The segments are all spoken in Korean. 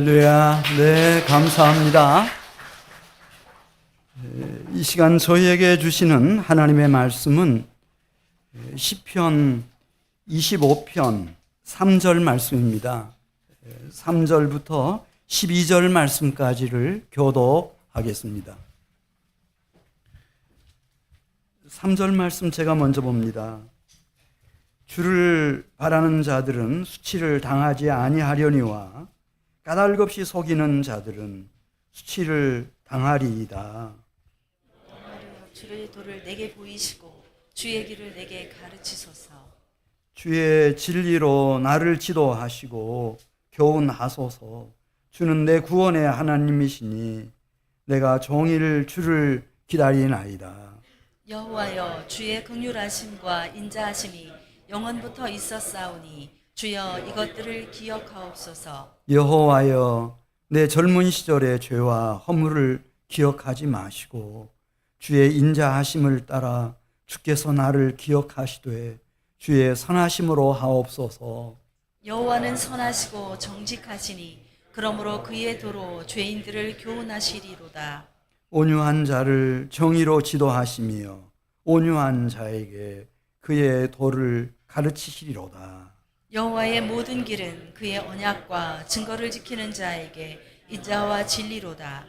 할렐루야. 네, 감사합니다. 이 시간 저희에게 주시는 하나님의 말씀은 시편 25편 3절 말씀입니다. 3절부터 12절 말씀까지를 교독하겠습니다. 3절 말씀 제가 먼저 봅니다. 주를 바라는 자들은 수치를 당하지 아니하려니와 까닭없이 속이는 자들은 수치를 당하리이다. 주의 도를 내게 보이시고 주의 길을 내게 가르치소서. 주의 진리로 나를 지도하시고 교훈하소서. 주는 내 구원의 하나님이시니 내가 종일 주를 기다리나이다. 여호와여, 주의 긍휼하심과 인자하심이 영원부터 있었사오니 주여 이것들을 기억하옵소서. 여호와여, 내 젊은 시절의 죄와 허물을 기억하지 마시고 주의 인자하심을 따라 주께서 나를 기억하시되 주의 선하심으로 하옵소서. 여호와는 선하시고 정직하시니 그러므로 그의 도로 죄인들을 교훈하시리로다. 온유한 자를 정의로 지도하시며 온유한 자에게 그의 도를 가르치시리로다. 여호와의 모든 길은 그의 언약과 증거를 지키는 자에게 인자와 진리로다.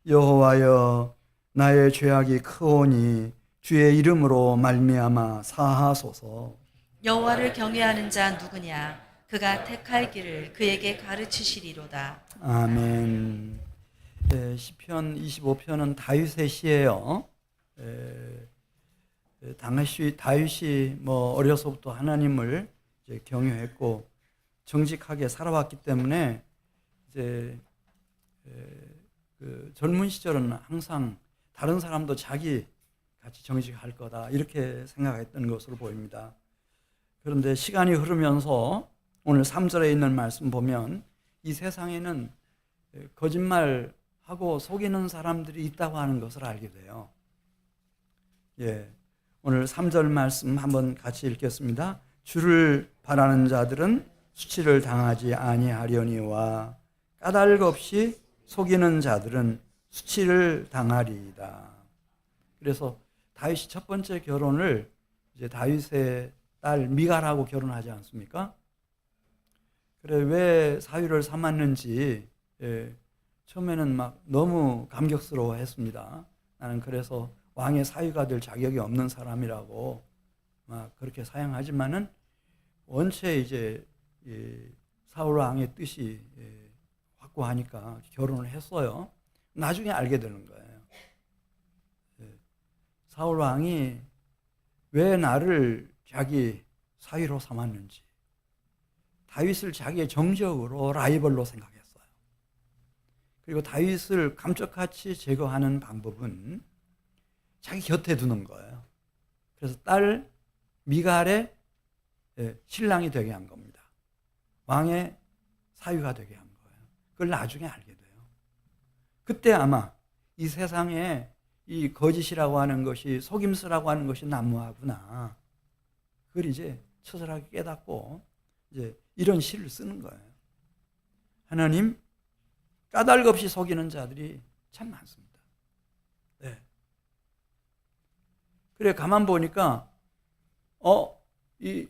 여호와여, 나의 죄악이 크오니 주의 이름으로 말미암아 사하소서. 여호와를 경외하는 자 누구냐? 그가 택할 길을 그에게 가르치시리로다. 아멘. 시편 25편은 다윗의 시예요. 다윗이 어려서부터 하나님을 이제 경외했고 정직하게 살아왔기 때문에 이제 그 젊은 시절은 항상 다른 사람도 자기 같이 정직할 거다 이렇게 생각했던 것으로 보입니다. 그런데 시간이 흐르면서 오늘 3절에 있는 말씀 보면 이 세상에는 거짓말하고 속이는 사람들이 있다고 하는 것을 알게 돼요. 오늘 3절 말씀 한번 같이 읽겠습니다. 주를 바라는 자들은 수치를 당하지 아니하려니와 까닭 없이 속이는 자들은 수치를 당하리이다. 그래서 다윗이 첫 번째 결혼을 이제 다윗의 딸 미갈하고 결혼하지 않습니까? 그래 왜 사위를 삼았는지 처음에는 막 너무 감격스러워했습니다. 나는 그래서 왕의 사위가 될 자격이 없는 사람이라고 막 그렇게 사양하지만은 원체 이제 사울 왕의 뜻이 확고하니까 결혼을 했어요. 나중에 알게 되는 거예요. 사울 왕이 왜 나를 자기 사위로 삼았는지, 다윗을 자기의 정적으로 라이벌로 생각했어요. 그리고 다윗을 감쪽같이 제거하는 방법은 자기 곁에 두는 거예요. 그래서 딸 미갈의 신랑이 되게 한 겁니다. 왕의 사위가 되게 한 거예요. 그걸 나중에 알게 돼요. 그때 아마 이 세상에 이 거짓이라고 하는 것이, 속임수라고 하는 것이 난무하구나, 그걸 이제 처절하게 깨닫고 이제 이런 시를 쓰는 거예요. 하나님, 까닭 없이 속이는 자들이 참 많습니다. 그래 가만 보니까 이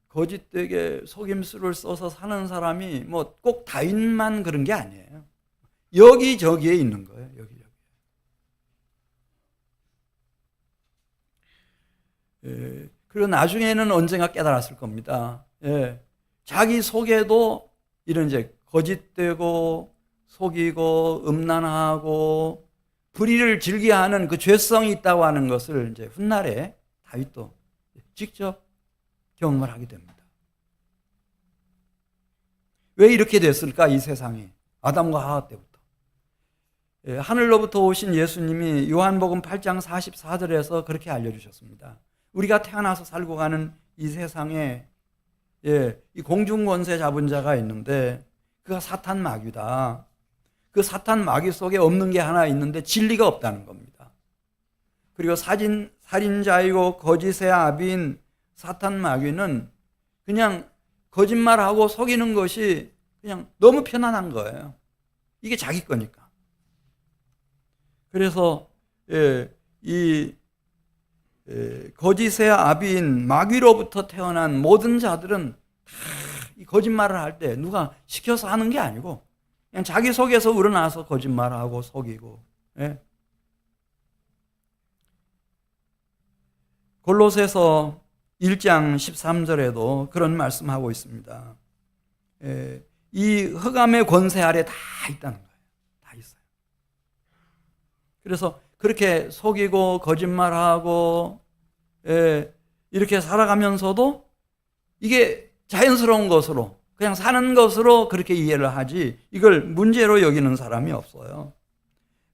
거짓되게 속임수를 써서 사는 사람이 꼭 다윗만 그런 게 아니에요. 여기저기에 있는 거예요. 여기저기. 그리고 나중에는 언젠가 깨달았을 겁니다. 자기 속에도 이런 이제 거짓되고 속이고 음란하고 불의를 즐겨하는 그 죄성이 있다고 하는 것을 이제 훗날에 다윗도 직접 경험을 하게 됩니다. 왜 이렇게 됐을까? 이 세상이 아담과 하와 때부터. 하늘로부터 오신 예수님이 요한복음 8장 44절에서 그렇게 알려주셨습니다. 우리가 태어나서 살고 가는 이 세상에 이 공중권세 잡은 자가 있는데 그가 사탄 마귀다. 그 사탄 마귀 속에 없는 게 하나 있는데 진리가 없다는 겁니다. 그리고 살인자이고 거짓의 아비인 사탄 마귀는 그냥 거짓말하고 속이는 것이 그냥 너무 편안한 거예요. 이게 자기 거니까. 그래서 거짓의 아비인 마귀로부터 태어난 모든 자들은 다 이 거짓말을 할 때 누가 시켜서 하는 게 아니고 그냥 자기 속에서 우러나서 거짓말하고 속이고. 골로새서 1장 13절에도 그런 말씀하고 있습니다. 이 흑암의 권세 아래 다 있다는 거예요. 다 있어요. 그래서 그렇게 속이고 거짓말하고 이렇게 살아가면서도 이게 자연스러운 것으로 그냥 사는 것으로 그렇게 이해를 하지 이걸 문제로 여기는 사람이 없어요.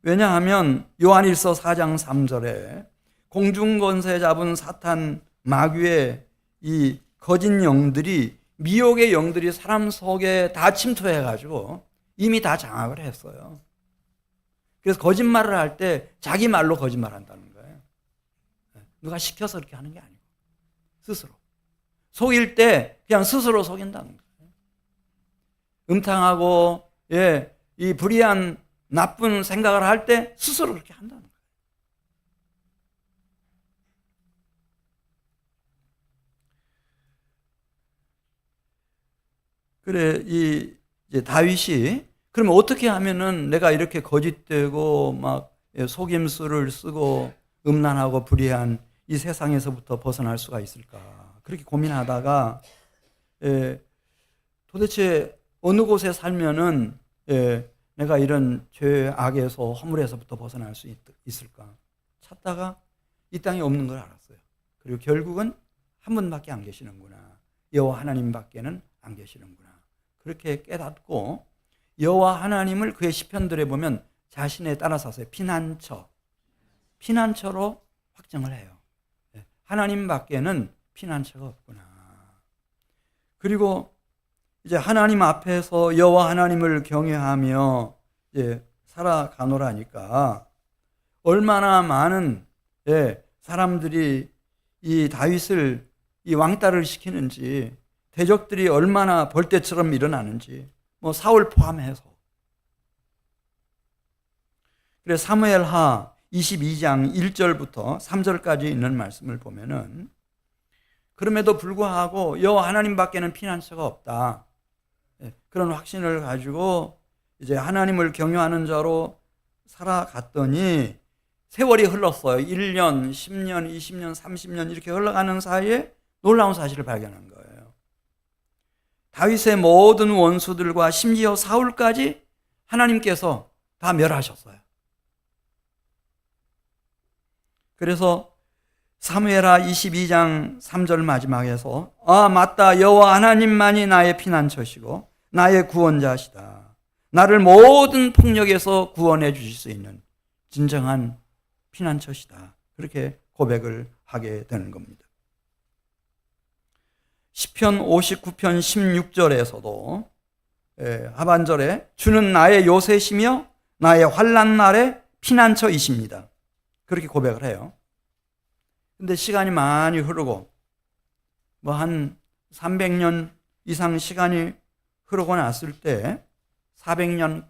왜냐하면 요한일서 4장 3절에 공중권세 잡은 사탄 마귀의 이 거짓 영들이 미혹의 영들이 사람 속에 다 침투해가지고 이미 다 장악을 했어요. 그래서 거짓말을 할 때 자기 말로 거짓말한다는 거예요. 누가 시켜서 그렇게 하는 게 아니고 스스로. 속일 때 그냥 스스로 속인다는 거예요. 음탕하고 이 불의한 나쁜 생각을 할 때 스스로 그렇게 한다는 거예요. 그래 이제 다윗이 그러면 어떻게 하면은 내가 이렇게 거짓되고 막 속임수를 쓰고 음란하고 불의한 이 세상에서부터 벗어날 수가 있을까? 그렇게 고민하다가 도대체 어느 곳에 살면은 내가 이런 죄악에서 허물에서부터 벗어날 수 있을까? 찾다가 이 땅에 없는 걸 알았어요. 그리고 결국은 한 분밖에 안 계시는구나. 여호와 하나님밖에는 안 계시는구나. 그렇게 깨닫고 여호와 하나님을 그의 시편들에 보면 자신에 따라서의 피난처로 확정을 해요. 하나님밖에는 피난처가 없구나. 그리고 이제 하나님 앞에서 여호와 하나님을 경외하며 이제 살아가노라니까 얼마나 많은 사람들이 이 다윗을 이 왕따를 시키는지 대적들이 얼마나 벌떼처럼 일어나는지 뭐 사울 포함해서. 그래서 사무엘하 22장 1절부터 3절까지 있는 말씀을 보면은 그럼에도 불구하고 여호와 하나님밖에는 피난처가 없다. 그런 확신을 가지고 이제 하나님을 경외하는 자로 살아갔더니 세월이 흘렀어요. 1년, 10년, 20년, 30년 이렇게 흘러가는 사이에 놀라운 사실을 발견한 거예요. 다윗의 모든 원수들과 심지어 사울까지 하나님께서 다 멸하셨어요. 그래서 사무엘하 22장 3절 마지막에서 맞다 여호와 하나님만이 나의 피난처시고 나의 구원자시다. 나를 모든 폭력에서 구원해 주실 수 있는 진정한 피난처시다. 그렇게 고백을 하게 되는 겁니다. 시편 59편 16절에서도 하반절에 주는 나의 요새시며 나의 환난 날의 피난처이십니다. 그렇게 고백을 해요. 근데 시간이 많이 흐르고 뭐 한 300년 이상 시간이 흐르고 났을 때 400년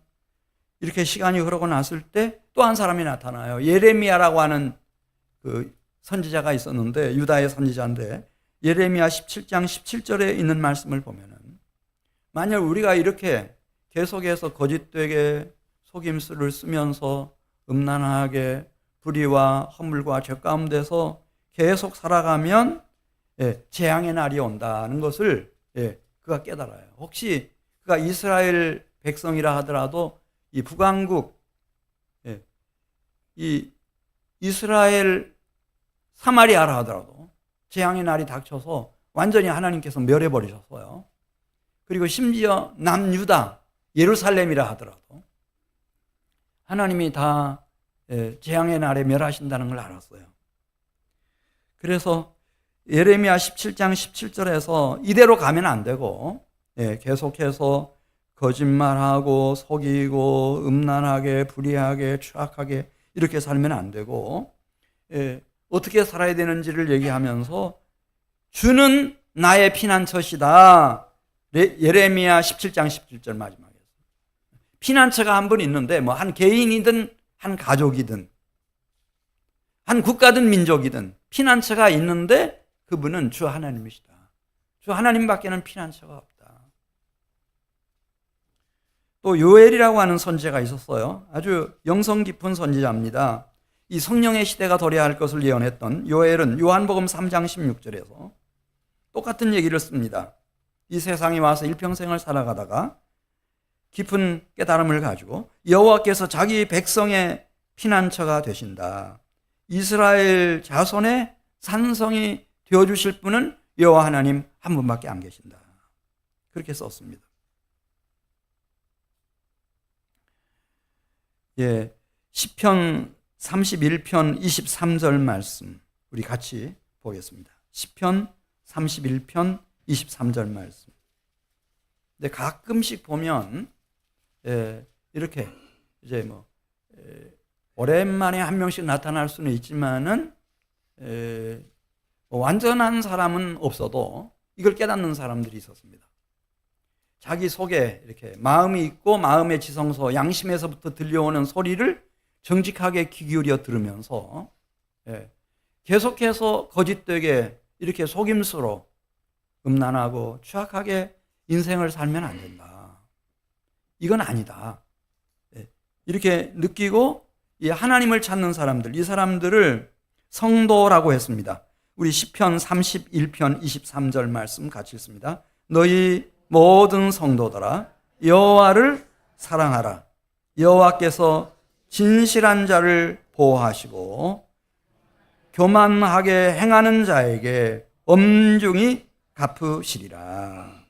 이렇게 시간이 흐르고 났을 때 또 한 사람이 나타나요. 예레미야라고 하는 그 선지자가 있었는데 유다의 선지자인데 예레미야 17장 17절에 있는 말씀을 보면은 만약 우리가 이렇게 계속해서 거짓되게 속임수를 쓰면서 음란하게 불의와 허물과 죄 가운데서 계속 살아가면 재앙의 날이 온다는 것을 그가 깨달아요. 혹시 그가 이스라엘 백성이라 하더라도 이 북왕국 이 이스라엘 사마리아라 하더라도 재앙의 날이 닥쳐서 완전히 하나님께서 멸해버리셨어요. 그리고 심지어 남유다 예루살렘이라 하더라도 하나님이 다 재앙의 날에 멸하신다는 걸 알았어요. 그래서 예레미야 17장 17절에서 이대로 가면 안 되고 계속해서 거짓말하고 속이고 음란하게 불의하게 추악하게 이렇게 살면 안 되고 어떻게 살아야 되는지를 얘기하면서 주는 나의 피난처시다. 예레미야 17장 17절 마지막에 피난처가 한 번 있는데 뭐 한 개인이든 한 가족이든 한 국가든 민족이든 피난처가 있는데 그분은 주 하나님이시다. 주 하나님밖에는 피난처가 없다. 또 요엘이라고 하는 선지자가 있었어요. 아주 영성 깊은 선지자입니다. 이 성령의 시대가 도래할 것을 예언했던 요엘은 요한복음 3장 16절에서 똑같은 얘기를 씁니다. 이 세상에 와서 일평생을 살아가다가 깊은 깨달음을 가지고 여호와께서 자기 백성의 피난처가 되신다. 이스라엘 자손의 산성이 되어주실 분은 여호와 하나님 한 분밖에 안 계신다. 그렇게 썼습니다. 예, 시편 31편 23절 말씀 우리 같이 보겠습니다. 시편 31편 23절 말씀. 근데 가끔씩 보면 이렇게 이제 오랜만에 한 명씩 나타날 수는 있지만은 완전한 사람은 없어도 이걸 깨닫는 사람들이 있었습니다. 자기 속에 이렇게 마음이 있고 마음의 지성소 양심에서부터 들려오는 소리를 정직하게 귀 기울여 들으면서 계속해서 거짓되게 이렇게 속임수로 음란하고 추악하게 인생을 살면 안 된다. 이건 아니다. 이렇게 느끼고 이 하나님을 찾는 사람들, 이 사람들을 성도라고 했습니다. 우리 시편 31편 23절 말씀 같이 읽습니다. 너희 모든 성도들아 여호와를 사랑하라. 여호와께서 진실한 자를 보호하시고 교만하게 행하는 자에게 엄중히 갚으시리라.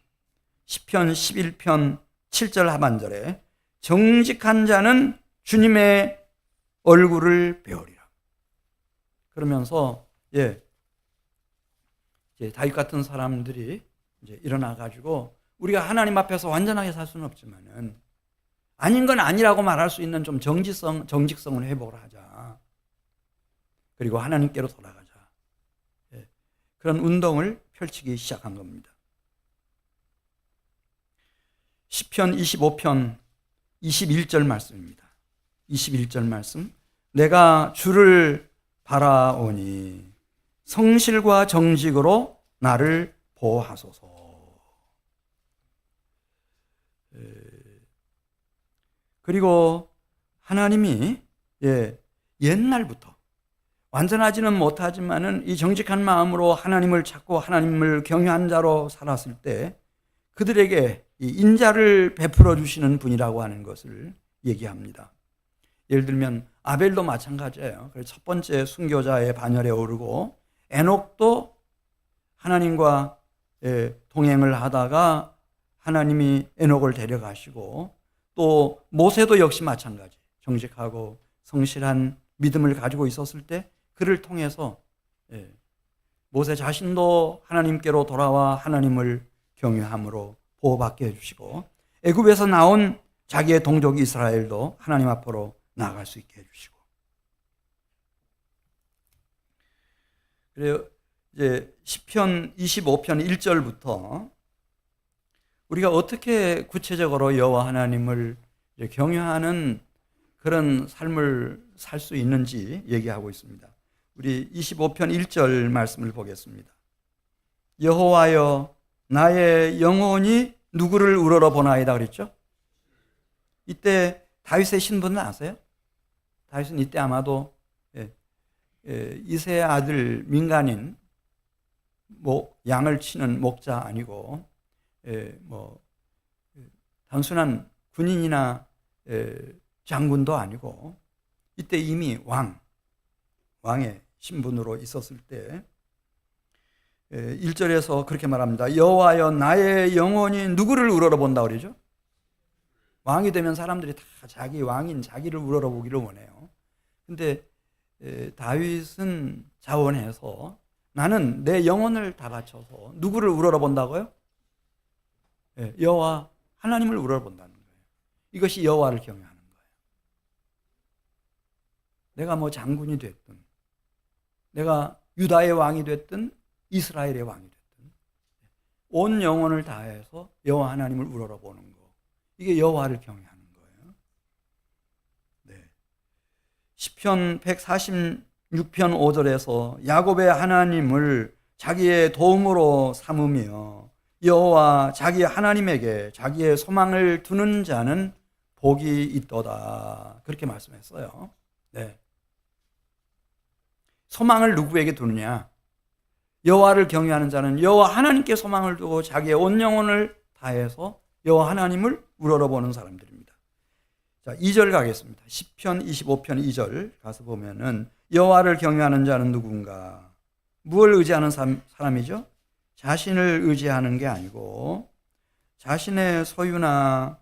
시편 11편 7절 하반절에 정직한 자는 주님의 얼굴을 배우리라. 그러면서 이제 다윗 같은 사람들이 이제 일어나 가지고 우리가 하나님 앞에서 완전하게 살 수는 없지만은 아닌 건 아니라고 말할 수 있는 좀 정직성을 회복을 하자. 그리고 하나님께로 돌아가자. 그런 운동을 펼치기 시작한 겁니다. 시편 25편 21절 말씀입니다. 21절 말씀. 내가 주를 바라오니 성실과 정직으로 나를 보호하소서. 그리고 하나님이 옛날부터 완전하지는 못하지만은 이 정직한 마음으로 하나님을 찾고 하나님을 경외한 자로 살았을 때 그들에게 이 인자를 베풀어 주시는 분이라고 하는 것을 얘기합니다. 예를 들면 아벨도 마찬가지예요. 그래서 첫 번째 순교자의 반열에 오르고 에녹도 하나님과 동행을 하다가 하나님이 에녹을 데려가시고 또 모세도 역시 마찬가지 정직하고 성실한 믿음을 가지고 있었을 때 그를 통해서 모세 자신도 하나님께로 돌아와 하나님을 경외함으로 보호받게 해주시고 애굽에서 나온 자기의 동족 이스라엘도 하나님 앞으로 나아갈 수 있게 해주시고 그래요. 이제 시편 25편 1절부터 우리가 어떻게 구체적으로 여호와 하나님을 경외하는 그런 삶을 살 수 있는지 얘기하고 있습니다. 우리 25편 1절 말씀을 보겠습니다. 여호와여 나의 영혼이 누구를 우러러보나이다 그랬죠? 이때 다윗의 신분은 아세요? 다윗은 이때 아마도 이새의 아들 민간인 양을 치는 목자 아니고 단순한 군인이나 장군도 아니고 이때 이미 왕의 신분으로 있었을 때 1절에서 그렇게 말합니다. 여호와여 나의 영혼이 누구를 우러러본다 그러죠? 왕이 되면 사람들이 다 자기 왕인 자기를 우러러보기를 원해요. 근데 다윗은 자원해서 나는 내 영혼을 다 바쳐서 누구를 우러러본다고요? 여호와 하나님을 우러러본다는 거예요. 이것이 여호와를 경외하는 거예요. 내가 장군이 됐든 내가 유다의 왕이 됐든 이스라엘의 왕이 됐든 온 영혼을 다해서 여호와 하나님을 우러러보는 거. 이게 여호와를 경외하는 거예요. 네. 시편 146편 5절에서 야곱의 하나님을 자기의 도움으로 삼으며 여호와 자기 하나님에게 자기의 소망을 두는 자는 복이 있도다. 그렇게 말씀했어요. 네. 소망을 누구에게 두느냐? 여호와를 경외하는 자는 여호와 하나님께 소망을 두고 자기의 온 영혼을 다해서 여호와 하나님을 우러러보는 사람들입니다. 자, 2절 가겠습니다. 시편 25편 2절 가서 보면은 여호와를 경외하는 자는 누군가? 무엇을 의지하는 사람이죠? 자신을 의지하는 게 아니고 자신의 소유나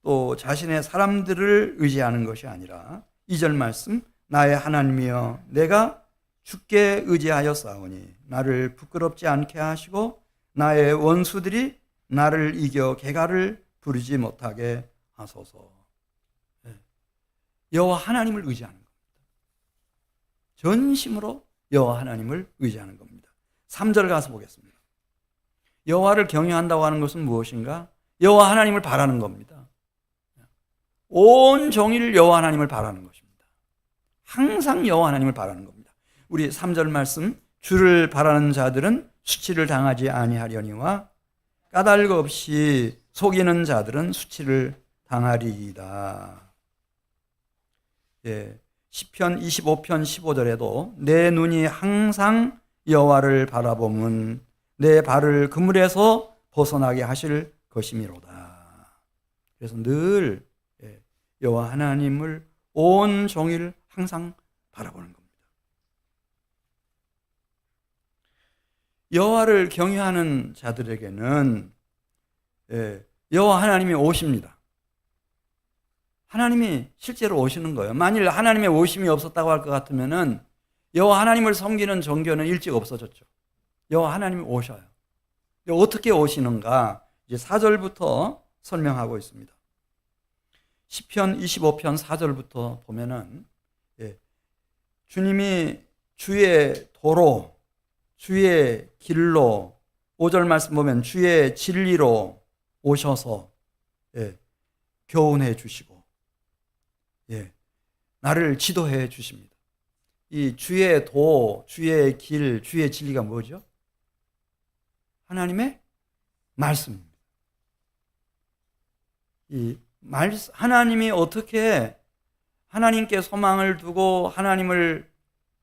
또 자신의 사람들을 의지하는 것이 아니라 2절 말씀, 나의 하나님이여 내가 주께 의지하였사오니 나를 부끄럽지 않게 하시고 나의 원수들이 나를 이겨 개가를 부르지 못하게 하소서. 여호와 하나님을 의지하는 겁니다. 전심으로 여호와 하나님을 의지하는 겁니다. 3절 가서 보겠습니다. 여호와를 경외한다고 하는 것은 무엇인가? 여호와 하나님을 바라는 겁니다. 온 종일 여호와 하나님을 바라는 것입니다. 항상 여호와 하나님을 바라는 겁니다. 우리 3절 말씀, 주를 바라는 자들은 수치를 당하지 아니하려니와 까닭 없이 속이는 자들은 수치를 당하리이다. 예, 시편 25편 15절에도 내 눈이 항상 여호와를 바라보면 내 발을 그물에서 벗어나게 하실 것이미로다. 그래서 늘 여호와 하나님을 온 종일 항상 바라보는 겁니다. 여호와를 경외하는 자들에게는 여호와 하나님이 오십니다. 하나님이 실제로 오시는 거예요. 만일 하나님의 오심이 없었다고 할 것 같으면은 여호와 하나님을 섬기는 종교는 일찍 없어졌죠. 여호와 하나님이 오셔요. 어떻게 오시는가? 이제 4절부터 설명하고 있습니다. 시편 25편 4절부터 보면은 주님이 주의 도로, 주의 길로, 5절 말씀 보면 주의 진리로 오셔서 교훈해 주시고 나를 지도해 주십니다. 이 주의 도, 주의 길, 주의 진리가 뭐죠? 하나님의 말씀입니다. 하나님이 어떻게 하나님께 소망을 두고 하나님을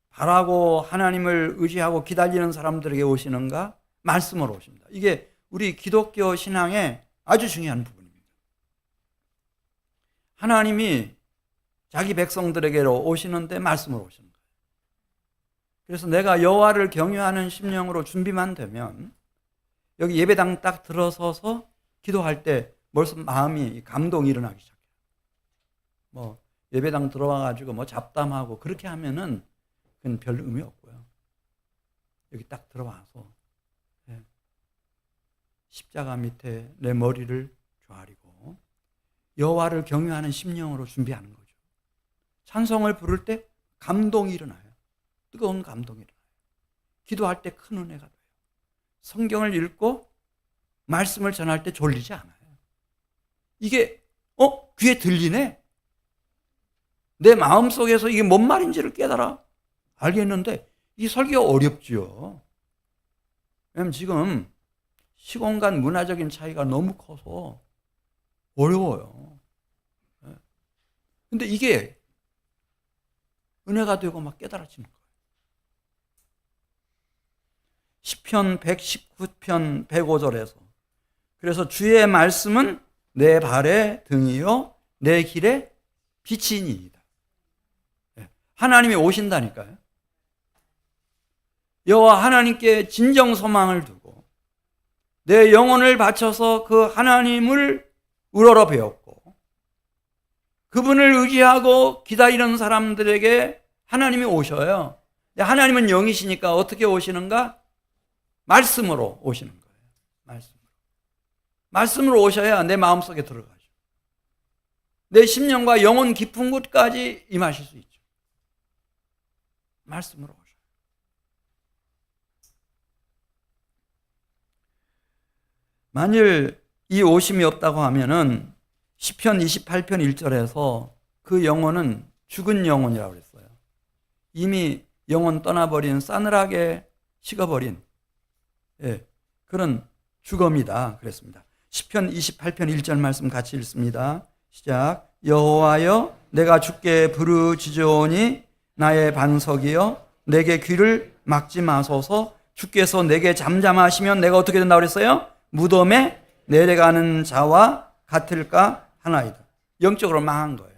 바라고 하나님을 의지하고 기다리는 사람들에게 오시는가? 말씀으로 오십니다. 이게 우리 기독교 신앙의 아주 중요한 부분입니다. 하나님이 자기 백성들에게로 오시는데 말씀으로 오시는 거예요. 그래서 내가 여호와를 경외하는 심령으로 준비만 되면 여기 예배당 딱 들어서서 기도할 때 벌써 마음이 감동이 일어나기 시작해요. 예배당 들어와가지고 잡담하고 그렇게 하면은 그건 별 의미 없고요. 여기 딱 들어와서 십자가 밑에 내 머리를 조아리고 여호와를 경외하는 심령으로 준비하는 거죠. 찬송을 부를 때 감동이 일어나요. 뜨거운 감동이 일어나요. 기도할 때 큰 은혜가 돼요. 성경을 읽고 말씀을 전할 때 졸리지 않아요. 이게 귀에 들리네? 내 마음속에서 이게 뭔 말인지를 깨달아 알겠는데 이 설교가 어렵지요. 왜냐하면 지금 시공간 문화적인 차이가 너무 커서 어려워요. 근데 이게 은혜가 되고 막 깨달아지는 거예요. 시편 119편 105절에서 그래서 주의 말씀은 내 발의 등이요 내 길의 빛이니이다. 하나님이 오신다니까요. 여호와 하나님께 진정 소망을 두고 내 영혼을 바쳐서 그 하나님을 우러러 배웠고 그분을 의지하고 기다리는 사람들에게 하나님이 오셔요. 하나님은 영이시니까 어떻게 오시는가? 말씀으로 오시는 거예요. 말씀으로 오셔야 내 마음속에 들어가죠. 내 심령과 영혼 깊은 곳까지 임하실 수 있죠. 말씀으로 오셔요. 만일 이 오심이 없다고 하면은 시편 28편 1절에서 그 영혼은 죽은 영혼이라고 그랬어요. 이미 영혼 떠나버린, 싸늘하게 식어버린 그런 죽음이다 그랬습니다. 시편 28편 1절 말씀 같이 읽습니다. 시작. 여호와여 내가 주께 부르짖으오니 나의 반석이여 내게 귀를 막지 마소서. 주께서 내게 잠잠하시면 내가 어떻게 된다고 그랬어요? 무덤에 내려가는 자와 같을까 하나이다. 영적으로 망한 거예요.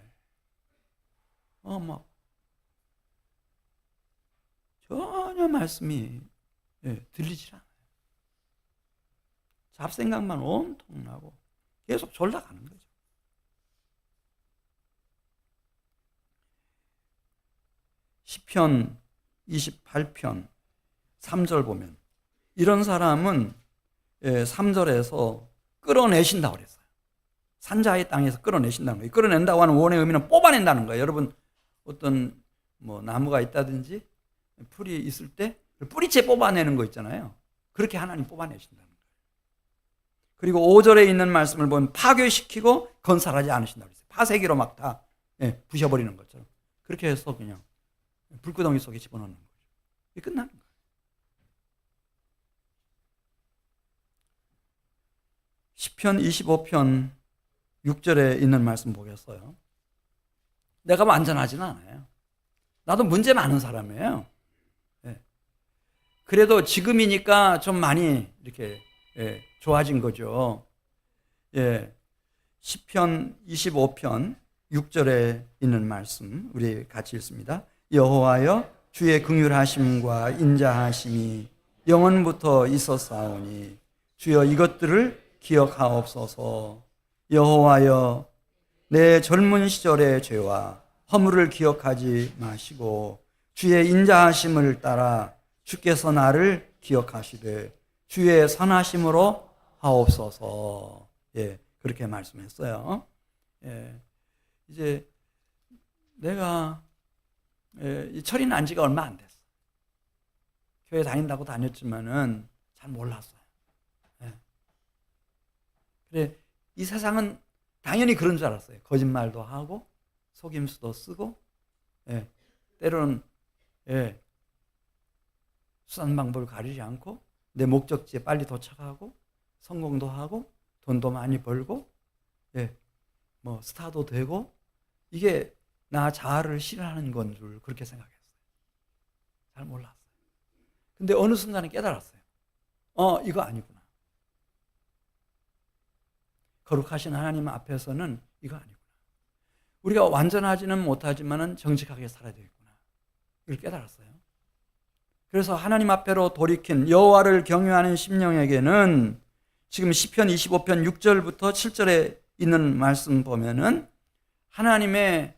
전혀 말씀이 들리질 않아요. 잡생각만 온통 나고 계속 졸라가는 거죠. 시편 28편 3절 보면 이런 사람은 3절에서 끌어내신다고 그랬어요. 산자의 땅에서 끌어내신다는 거예요. 끌어낸다고 하는 원의 의미는 뽑아낸다는 거예요. 여러분 어떤 나무가 있다든지 풀이 있을 때 뿌리째 뽑아내는 거 있잖아요. 그렇게 하나님 뽑아내신다는 거예요. 그리고 5절에 있는 말씀을 보면 파괴시키고 건설하지 않으신다고 그랬어요. 파쇄기로 막 다 부셔버리는 것처럼 그렇게 해서 그냥 불구덩이 속에 집어넣는 거죠. 이게 끝나는 거예요. 시편 25편 6절에 있는 말씀 보겠어요. 내가 완전하지는 않아요. 나도 문제 많은 사람이에요. 그래도 지금이니까 좀 많이 이렇게 좋아진 거죠. 시편 25편 6절에 있는 말씀 우리 같이 읽습니다. 여호와여 주의 긍휼하심과 인자하심이 영원부터 있었사오니 주여 이것들을 기억하옵소서. 여호와여 내 젊은 시절의 죄와 허물을 기억하지 마시고 주의 인자하심을 따라 주께서 나를 기억하시되 주의 선하심으로 하옵소서. 그렇게 말씀했어요. 이제 내가 이 철이 난 지가 얼마 안 됐어. 교회 다닌다고 다녔지만은 잘 몰랐어요. 그래 이 세상은 당연히 그런 줄 알았어요. 거짓말도 하고 속임수도 쓰고 때로는 수단 방법을 가리지 않고 내 목적지에 빨리 도착하고 성공도 하고 돈도 많이 벌고 스타도 되고 이게 나 자아를 실현하는 건 줄 그렇게 생각했어요. 잘 몰랐어요. 근데 어느 순간에 깨달았어요. 이거 아니구나. 거룩하신 하나님 앞에서는 이거 아니구나. 우리가 완전하지는 못하지만 정직하게 살아야 되겠구나. 이걸 깨달았어요. 그래서 하나님 앞에로 돌이킨 여호와를 경외하는 심령에게는 지금 시편 25편 6절부터 7절에 있는 말씀 보면은 하나님의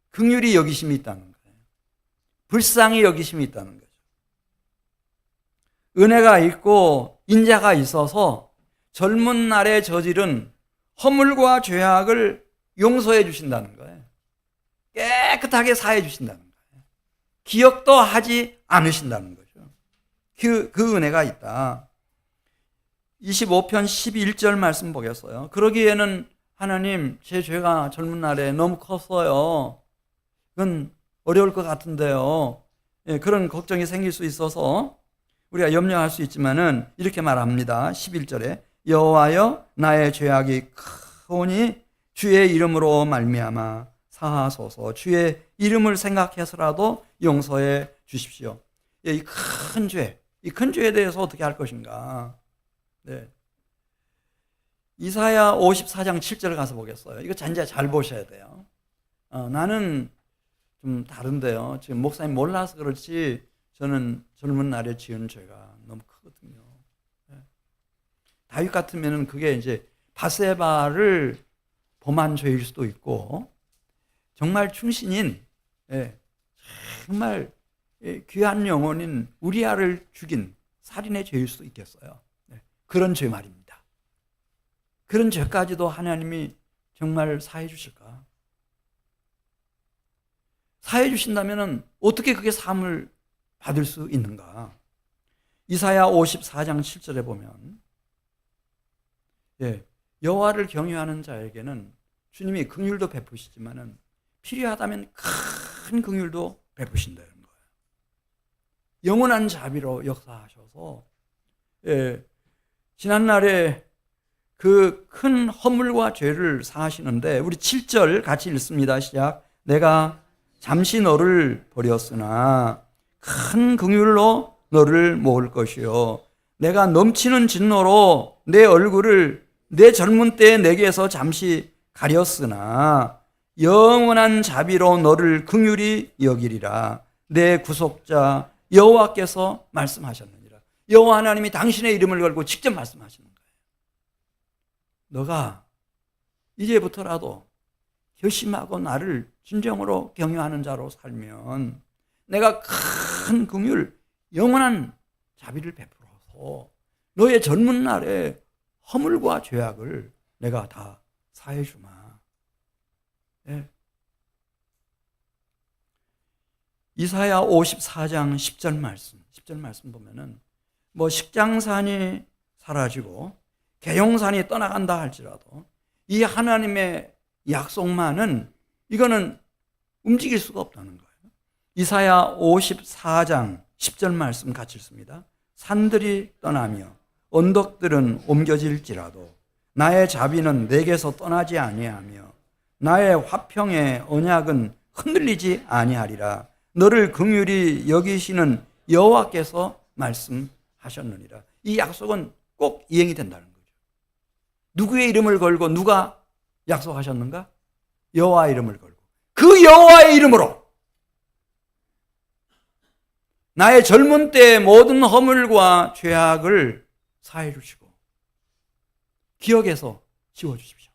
긍휼히 여기심이 있다는 거예요. 불쌍히 여기심이 있다는 거죠. 은혜가 있고 인자가 있어서 젊은 날에 저지른 허물과 죄악을 용서해 주신다는 거예요. 깨끗하게 사해 주신다는 거예요. 기억도 하지 않으신다는 거죠. 그 은혜가 있다. 25편 11절 말씀 보겠어요. 그러기에는 하나님 제 죄가 젊은 날에 너무 컸어요. 그건 어려울 것 같은데요. 그런 걱정이 생길 수 있어서 우리가 염려할 수 있지만은 이렇게 말합니다. 11절에 여호와여 나의 죄악이 크오니 주의 이름으로 말미암아 사하소서. 주의 이름을 생각해서라도 용서해 주십시오. 이 큰 죄, 이 큰 죄에 대해서 어떻게 할 것인가? 이사야 54장 7절을 가서 보겠어요. 이거 진짜 잘 보셔야 돼요. 나는 좀 다른데요. 지금 목사님 몰라서 그렇지 저는 젊은 날에 지은 죄가 너무 크거든요. 다윗 같으면은 그게 이제 바세바를 범한 죄일 수도 있고 정말 충신인 정말 귀한 영혼인 우리아를 죽인 살인의 죄일 수도 있겠어요. 그런 죄 말입니다. 그런 죄까지도 하나님이 정말 사해 주실까? 사해 주신다면 어떻게 그게 사함을 받을 수 있는가? 이사야 54장 7절에 보면 예, 여호와를 경외하는 자에게는 주님이 긍휼도 베푸시지만은 필요하다면 큰 긍휼도 베푸신다는 거예요. 영원한 자비로 역사하셔서 지난날에 그 큰 허물과 죄를 사하시는데 우리 7절 같이 읽습니다. 시작. 내가 잠시 너를 버렸으나 큰 긍휼로 너를 모을 것이요 내가 넘치는 진노로 내 얼굴을 내 젊은 때에 내게서 잠시 가렸으나 영원한 자비로 너를 긍휼히 여기리라. 내 구속자 여호와께서 말씀하셨느니라. 여호와 하나님이 당신의 이름을 걸고 직접 말씀하시는 거예요. 너가 이제부터라도 결심하고 나를 진정으로 경외하는 자로 살면 내가 큰 긍휼, 영원한 자비를 베풀어서 너의 젊은 날에 허물과 죄악을 내가 다 사해 주마. 예. 이사야 54장 10절 말씀 보면은 뭐 식장산이 사라지고 계룡산이 떠나간다 할지라도 이 하나님의 약속만은 이거는 움직일 수가 없다는 거예요. 이사야 54장 10절 말씀 같이 읽습니다. 산들이 떠나며 언덕들은 옮겨질지라도 나의 자비는 내게서 떠나지 아니하며 나의 화평의 언약은 흔들리지 아니하리라. 너를 긍휼히 여기시는 여호와께서 말씀하셨느니라. 이 약속은 꼭 이행이 된다는 거죠. 누구의 이름을 걸고 누가 약속하셨는가? 여호와의 이름을 걸고 그 여호와의 이름으로 나의 젊은 때의 모든 허물과 죄악을 사해 주시고 기억에서 지워주십시오.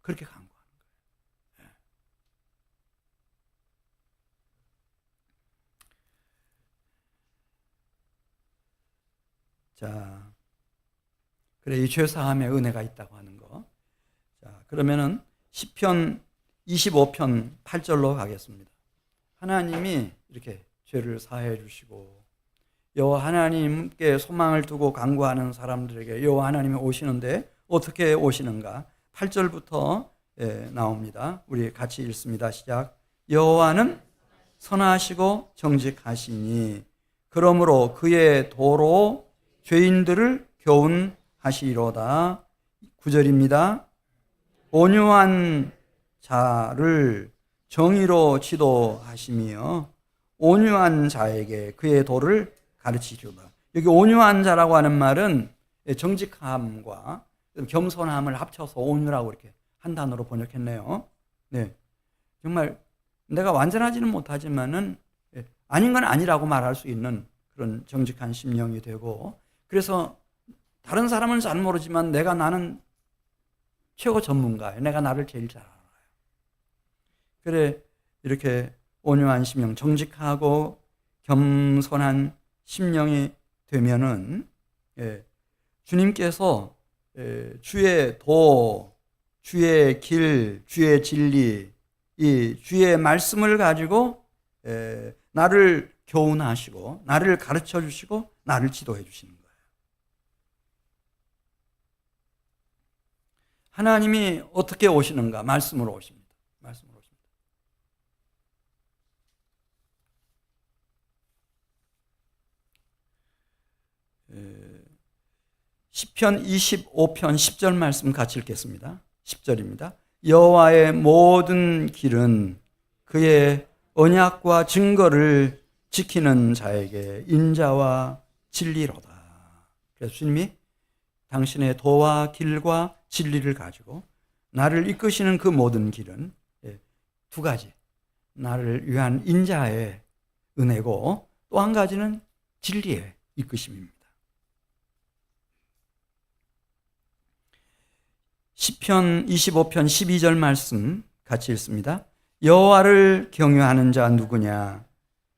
그렇게 간구하는 거예요. 자, 그래 이 죄사함의 은혜가 있다고 하는 거. 자, 그러면은 시편 25편 8절로 가겠습니다. 하나님이 이렇게 죄를 사해 주시고 여호와 하나님께 소망을 두고 간구하는 사람들에게 여호와 하나님이 오시는데 어떻게 오시는가? 8절부터 나옵니다. 우리 같이 읽습니다. 시작. 여호와는 선하시고 정직하시니 그러므로 그의 도로 죄인들을 교훈하시리로다. 9절입니다. 온유한 자를 정의로 지도하시며 온유한 자에게 그의 도를 가르치리로다. 여기 온유한 자라고 하는 말은 정직함과 겸손함을 합쳐서 온유라고 이렇게 한 단어로 번역했네요. 네, 정말 내가 완전하지는 못하지만은 아닌 건 아니라고 말할 수 있는 그런 정직한 심령이 되고, 그래서 다른 사람은 잘 모르지만 나는 최고 전문가예요. 내가 나를 제일 잘 알아요. 그래 이렇게 온유한 심령, 정직하고 겸손한 심령이 되면은 주님께서 주의 도, 주의 길, 주의 진리, 이 주의 말씀을 가지고 나를 교훈하시고 나를 가르쳐 주시고 나를 지도해 주시는 거예요. 하나님이 어떻게 오시는가? 말씀으로 오십니다. 말씀으로 오십니다. 시편 25편 10절 말씀 같이 읽겠습니다. 10절입니다. 여호와의 모든 길은 그의 언약과 증거를 지키는 자에게 인자와 진리로다. 그래서 주님이 당신의 도와 길과 진리를 가지고 나를 이끄시는 그 모든 길은 두 가지, 나를 위한 인자의 은혜고 또 한 가지는 진리의 이끄심입니다. 시편 25편 12절 말씀 같이 읽습니다. 여호와를 경외하는 자 누구냐?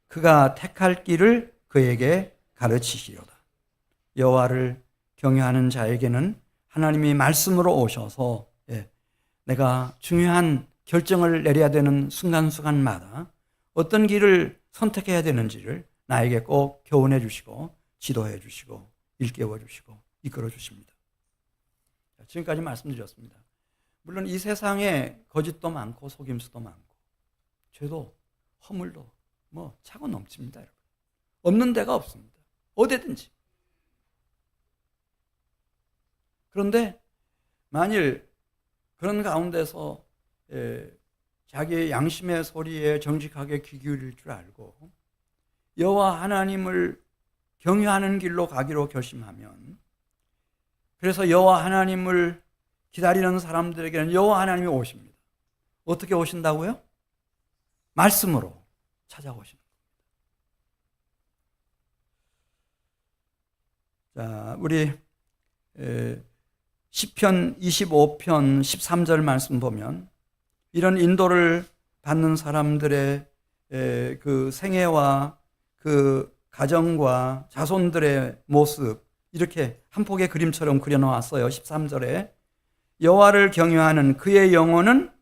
그가 택할 길을 그에게 가르치시리로다. 여호와를 경외하는 자에게는 하나님이 말씀으로 오셔서 내가 중요한 결정을 내려야 되는 순간순간마다 어떤 길을 선택해야 되는지를 나에게 꼭 교훈해 주시고 지도해 주시고 일깨워 주시고 이끌어 주십니다. 지금까지 말씀드렸습니다. 물론 이 세상에 거짓도 많고 속임수도 많고 죄도 허물도 뭐 차고 넘칩니다. 여러분. 없는 데가 없습니다. 어디든지. 그런데 만일 그런 가운데서 자기의 양심의 소리에 정직하게 귀 기울일 줄 알고 여호와 하나님을 경외하는 길로 가기로 결심하면, 그래서 여호와 하나님을 기다리는 사람들에게는 여호와 하나님이 오십니다. 어떻게 오신다고요? 말씀으로 찾아오십니다. 자, 우리 시편 25편 13절 말씀 보면 이런 인도를 받는 사람들의 그 생애와 그 가정과 자손들의 모습, 이렇게 한 폭의 그림처럼 그려놓았어요. 13절에 여호와를 경외하는 그의 영혼은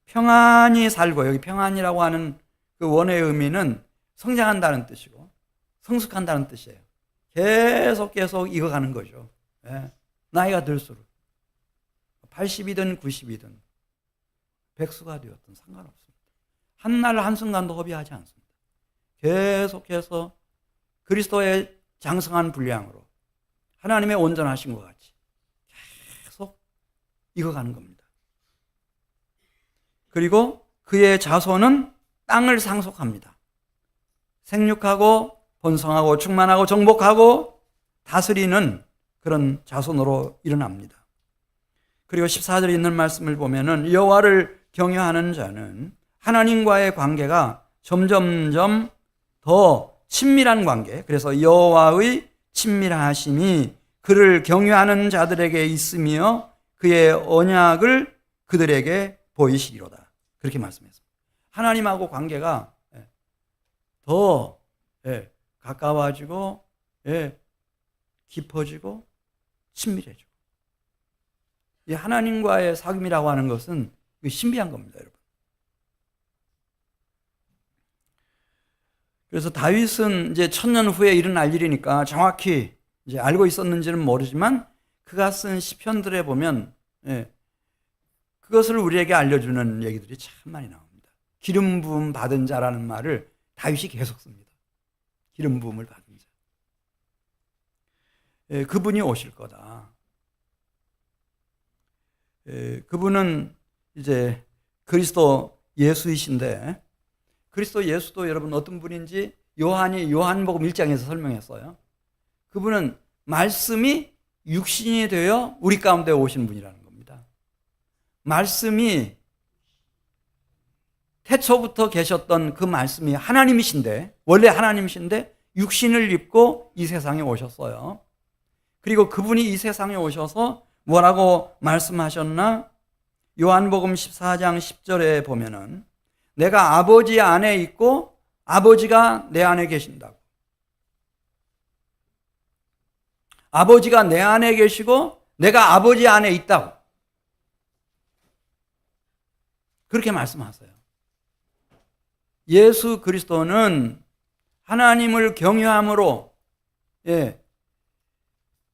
평안히 살고, 여기 평안이라고 하는 그 원의 의미는 성장한다는 뜻이고 성숙한다는 뜻이에요. 계속 익어가는 거죠. 나이가 들수록 80이든 90이든 백수가 되었든 상관없습니다. 한날 한순간도 허비하지 않습니다. 계속해서 그리스도의 장성한 분량으로 하나님의 온전하신 것 같이 계속 익어가는 겁니다. 그리고 그의 자손은 땅을 상속합니다. 생육하고 번성하고 충만하고 정복하고 다스리는 그런 자손으로 일어납니다. 그리고 14절에 있는 말씀을 보면은 여호와를 경외하는 자는 하나님과의 관계가 점점점 더 친밀한 관계, 그래서 여호와의 친밀하심이 그를 경외하는 자들에게 있으며 그의 언약을 그들에게 보이시리로다. 그렇게 말씀했습니다. 하나님하고 관계가 더 가까워지고 깊어지고 친밀해지고, 이 하나님과의 사귐이라고 하는 것은 신비한 겁니다, 여러분. 그래서 다윗은 이제 1000년 후에 일어날 일이니까 정확히 이제 알고 있었는지는 모르지만 그가 쓴 시편들에 보면 그것을 우리에게 알려주는 얘기들이 참 많이 나옵니다. 기름 부음 받은 자라는 말을 다윗이 계속 씁니다. 기름 부음을 받은 자. 그분이 오실 거다. 그분은 이제 그리스도 예수이신데, 그리스도 예수도 여러분 어떤 분인지 요한이 요한복음 1장에서 설명했어요. 그분은 말씀이 육신이 되어 우리 가운데 오신 분이라는 겁니다. 말씀이 태초부터 계셨던 그 말씀이 하나님이신데, 원래 하나님이신데 육신을 입고 이 세상에 오셨어요. 그리고 그분이 이 세상에 오셔서 뭐라고 말씀하셨나? 요한복음 14장 10절에 보면은 내가 아버지 안에 있고 아버지가 내 안에 계신다고. 아버지가 내 안에 계시고 내가 아버지 안에 있다고. 그렇게 말씀하세요. 예수 그리스도는 하나님을 경외함으로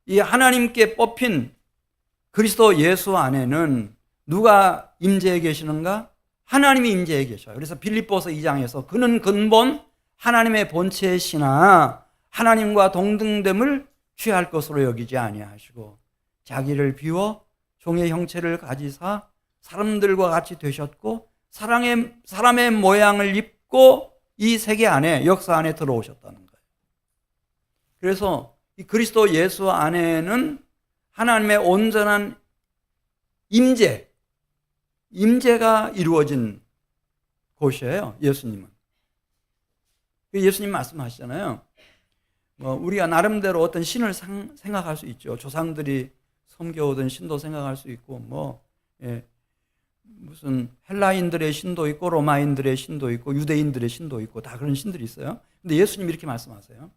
이 하나님께 뽑힌 그리스도 예수 안에는 누가 임재해 계시는가? 하나님이 임재해 계셔요. 그래서 빌립보서 2장에서 그는 근본 하나님의 본체시나 하나님과 동등됨을 취할 것으로 여기지 아니하시고 자기를 비워 종의 형체를 가지사 사람들과 같이 되셨고 사람의 모양을 입고 이 세계 안에, 역사 안에 들어오셨다는 거예요. 그래서 이 그리스도 예수 안에는 하나님의 온전한 임재가 이루어진 곳이에요. 예수님은. 예수님 말씀하시잖아요. 우리가 나름대로 어떤 신을 생각할 수 있죠. 조상들이 섬겨오던 신도 생각할 수 있고, 무슨 헬라인들의 신도 있고 로마인들의 신도 있고 유대인들의 신도 있고 다 그런 신들이 있어요. 근데 예수님이 이렇게 말씀하세요.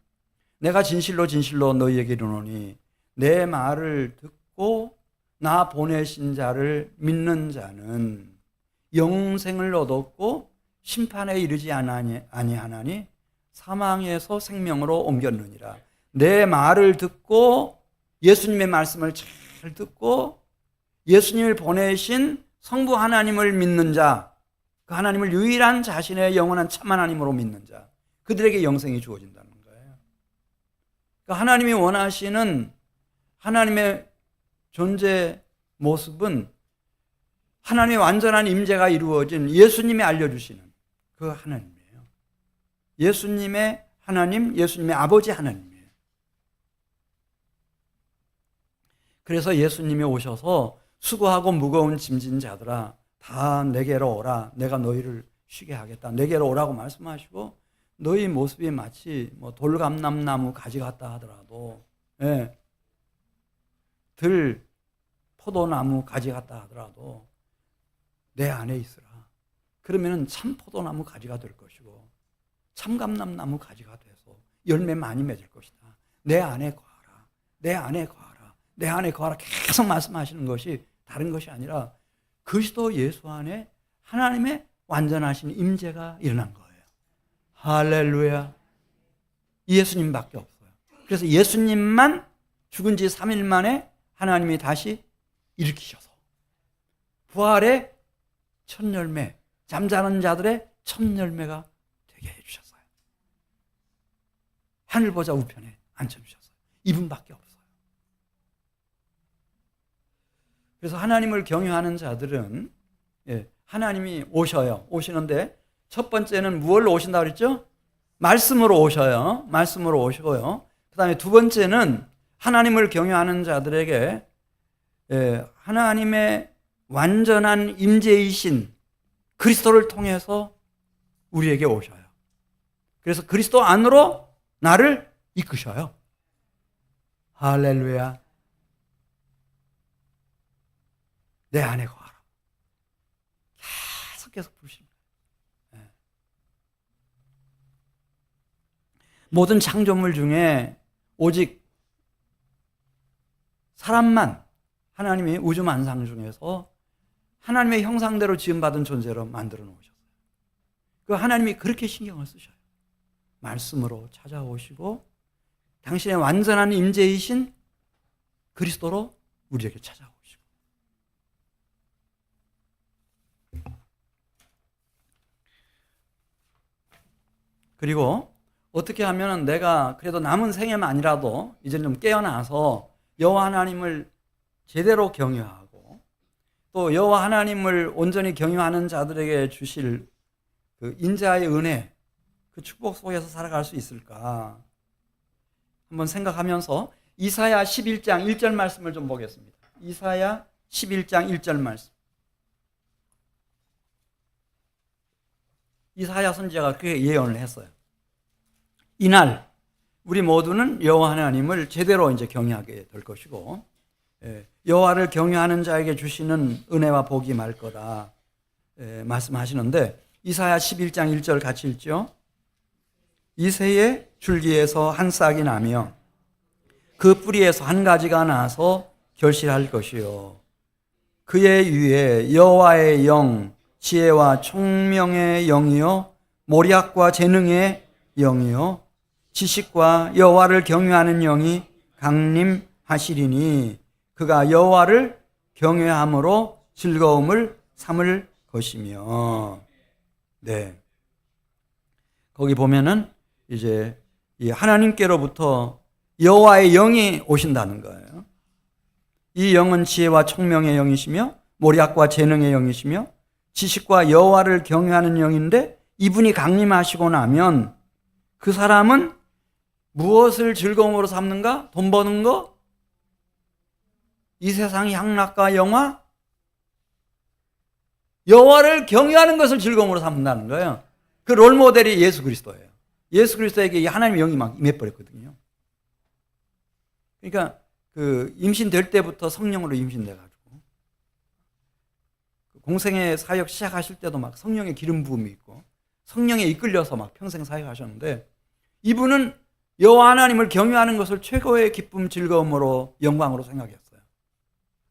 내가 진실로 진실로 너희에게 이르노니 내 말을 듣고 나 보내신 자를 믿는 자는 영생을 얻었고 심판에 이르지 아니하나니 사망에서 생명으로 옮겼느니라. 내 말을 듣고 예수님의 말씀을 잘 듣고 예수님을 보내신 성부 하나님을 믿는 자, 그 하나님을 유일한 자신의 영원한 참 하나님으로 믿는 자, 그들에게 영생이 주어진다는 거예요. 그러니까 하나님이 원하시는 하나님의 존재 모습은 하나님의 완전한 임재가 이루어진 예수님이 알려주시는 그 하나님이에요. 예수님의 하나님, 예수님의 아버지 하나님이에요. 그래서 예수님이 오셔서 수고하고 무거운 짐진 자들아 다 내게로 오라. 내가 너희를 쉬게 하겠다. 내게로 오라고 말씀하시고 너희 모습이 마치 돌감람나무 가지 같다 하더라도 들 포도나무 가지 같다 하더라도 내 안에 있으라. 그러면 참 포도나무 가지가 될 것이고 참 감람나무 가지가 돼서 열매 많이 맺을 것이다. 내 안에 거하라. 내 안에 거하라. 내 안에 거하라. 계속 말씀하시는 것이 다른 것이 아니라 그리스도 예수 안에 하나님의 완전하신 임재가 일어난 거예요. 할렐루야. 예수님밖에 없어요. 그래서 예수님만 죽은 지 3일 만에 하나님이 다시 일으키셔서 부활의 첫 열매, 잠자는 자들의 첫 열매가 되게 해주셨어요. 하늘보좌 우편에 앉혀주셨어요. 이분밖에 없어요. 그래서 하나님을 경외하는 자들은 하나님이 오셔요. 오시는데 첫 번째는 무엇로 오신다고 그랬죠? 말씀으로 오셔요. 말씀으로 오시고요. 그 다음에 두 번째는 하나님을 경외하는 자들에게 하나님의 완전한 임재이신 그리스도를 통해서 우리에게 오셔요. 그래서 그리스도 안으로 나를 이끄셔요. 할렐루야. 내 안에 거하라. 계속 부르십니다. 모든 창조물 중에 오직 사람만 하나님이 우주 만상 중에서 하나님의 형상대로 지음받은 존재로 만들어 놓으셨어요. 그 하나님이 그렇게 신경을 쓰셔요. 말씀으로 찾아오시고 당신의 완전한 임재이신 그리스도로 우리에게 찾아오시고 그리고 어떻게 하면 내가 그래도 남은 생애만이라도 이제 좀 깨어나서 여호와 하나님을 제대로 경외하고 또 여호와 하나님을 온전히 경외하는 자들에게 주실 그 인자의 은혜, 그 축복 속에서 살아갈 수 있을까? 한번 생각하면서 이사야 11장 1절 말씀을 좀 보겠습니다. 이사야 11장 1절 말씀. 이사야 선지자가 그렇게 예언을 했어요. 이날 우리 모두는 여호와 하나님을 제대로 이제 경외하게 될 것이고 여호와를 경외하는 자에게 주시는 은혜와 복이 말 거다 말씀하시는데 이사야 11장 1절 같이 읽죠. 이새의 줄기에서 한 싹이 나며 그 뿌리에서 한 가지가 나서 결실할 것이요 그의 위에 여호와의 영 지혜와 총명의 영이요 모략과 재능의 영이요 지식과 여호와를 경외하는 영이 강림하시리니 그가 여호와를 경외함으로 즐거움을 삼을 것이며 네. 거기 보면은 이제 이 하나님께로부터 여호와의 영이 오신다는 거예요. 이 영은 지혜와 총명의 영이시며 모략과 재능의 영이시며 지식과 여호와를 경외하는 영인데 이분이 강림하시고 나면 그 사람은 무엇을 즐거움으로 삼는가? 돈 버는 거? 이 세상의 향락과 영화? 여호와를 경외하는 것을 즐거움으로 삼는다는 거예요. 그 롤모델이 예수 그리스도예요. 예수 그리스도에게 하나님의 영이 막 임해버렸거든요. 그러니까 그 임신될 때부터 성령으로 임신돼가지고 공생의 사역 시작하실 때도 막 성령의 기름 부음이 있고 성령에 이끌려서 막 평생 사역하셨는데 이분은 여호와 하나님을 경외하는 것을 최고의 기쁨, 즐거움으로 영광으로 생각했어요.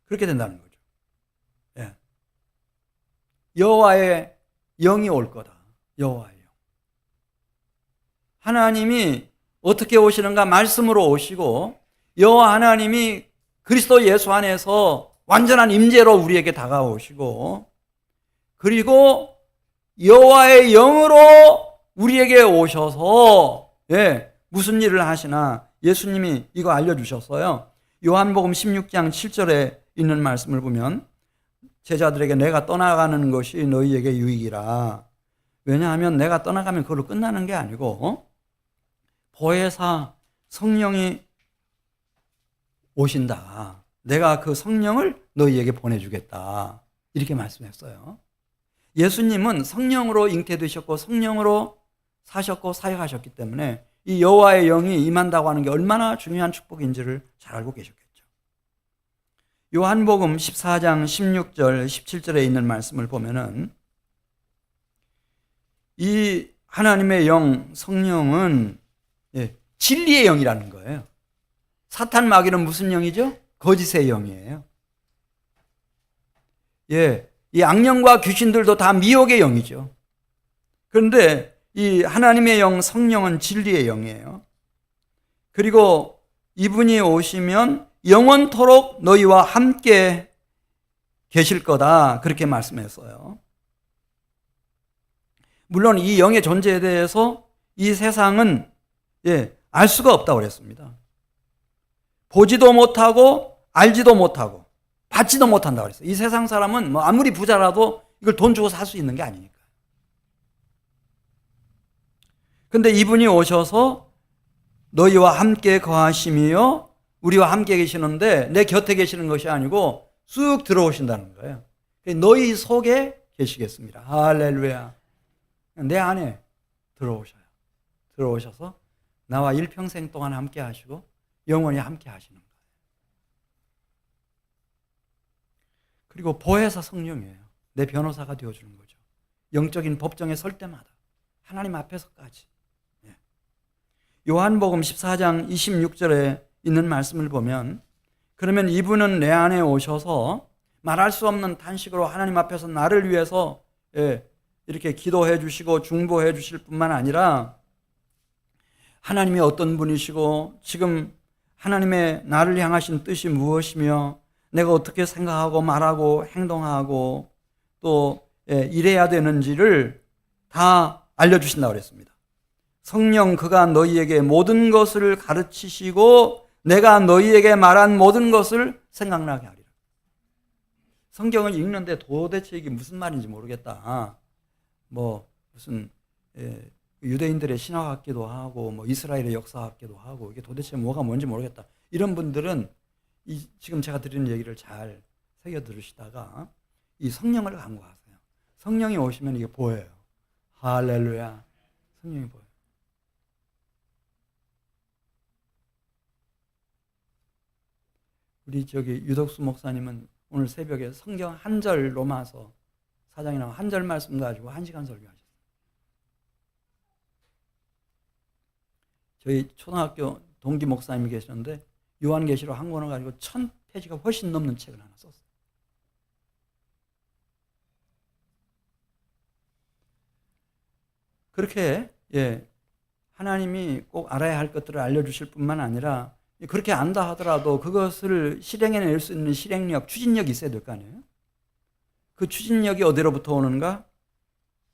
그렇게 된다는 거죠. 예. 여호와의 영이 올 거다. 여호와의 영. 하나님이 어떻게 오시는가? 말씀으로 오시고 여호와 하나님이 그리스도 예수 안에서 완전한 임재로 우리에게 다가오시고, 그리고 여호와의 영으로 우리에게 오셔서 무슨 일을 하시나 예수님이 이거 알려주셨어요. 요한복음 16장 7절에 있는 말씀을 보면 제자들에게 내가 떠나가는 것이 너희에게 유익이라. 왜냐하면 내가 떠나가면 그걸로 끝나는 게 아니고 보혜사 성령이 오신다. 내가 그 성령을 너희에게 보내주겠다. 이렇게 말씀했어요. 예수님은 성령으로 잉태되셨고 성령으로 사셨고 사역하셨기 때문에 이 여호와의 영이 임한다고 하는 게 얼마나 중요한 축복인지를 잘 알고 계셨겠죠. 요한복음 14장 16절 17절에 있는 말씀을 보면은 이 하나님의 영 성령은 진리의 영이라는 거예요. 사탄 마귀는 무슨 영이죠? 거짓의 영이에요. 이 악령과 귀신들도 다 미혹의 영이죠. 그런데 이 하나님의 영 성령은 진리의 영이에요. 그리고 이분이 오시면 영원토록 너희와 함께 계실 거다. 그렇게 말씀했어요. 물론 이 영의 존재에 대해서 이 세상은 알 수가 없다고 그랬습니다. 보지도 못하고 알지도 못하고 받지도 못한다고 그랬어요. 이 세상 사람은 뭐 아무리 부자라도 이걸 돈 주고 살 수 있는 게 아니니까. 근데 이분이 오셔서 너희와 함께 거하시며 우리와 함께 계시는데 내 곁에 계시는 것이 아니고 쑥 들어오신다는 거예요. 너희 속에 계시겠습니다. 할렐루야. 내 안에 들어오셔요. 들어오셔서 나와 일평생 동안 함께 하시고 영원히 함께 하시는 거예요. 그리고 보혜사 성령이에요. 내 변호사가 되어주는 거죠. 영적인 법정에 설 때마다 하나님 앞에서까지. 요한복음 14장 26절에 있는 말씀을 보면 그러면 이분은 내 안에 오셔서 말할 수 없는 탄식으로 하나님 앞에서 나를 위해서 이렇게 기도해 주시고 중보해 주실 뿐만 아니라 하나님이 어떤 분이시고 지금 하나님의 나를 향하신 뜻이 무엇이며 내가 어떻게 생각하고 말하고 행동하고 또 이래야 되는지를 다 알려주신다고 그랬습니다. 성령 그가 너희에게 모든 것을 가르치시고 내가 너희에게 말한 모든 것을 생각나게 하리라. 성경을 읽는데 도대체 이게 무슨 말인지 모르겠다. 뭐 무슨 유대인들의 신화 같기도 하고 뭐 이스라엘의 역사 같기도 하고 이게 도대체 뭐가 뭔지 모르겠다. 이런 분들은 지금 제가 드리는 얘기를 잘 새겨 들으시다가 이 성령을 간구하세요. 성령이 오시면 이게 보여요. 할렐루야. 성령이 보여요. 우리 유덕수 목사님은 오늘 새벽에 성경 한 절 로마서 4장에 나온 한 절 말씀 가지고 1시간 설교하셨어요. 저희 초등학교 동기 목사님이 계셨는데 요한계시록 한 권을 가지고 1000페이지가 훨씬 넘는 책을 하나 썼어요. 그렇게 하나님이 꼭 알아야 할 것들을 알려주실 뿐만 아니라 그렇게 안다 하더라도 그것을 실행해낼 수 있는 실행력, 추진력이 있어야 될 거 아니에요? 그 추진력이 어디로부터 오는가?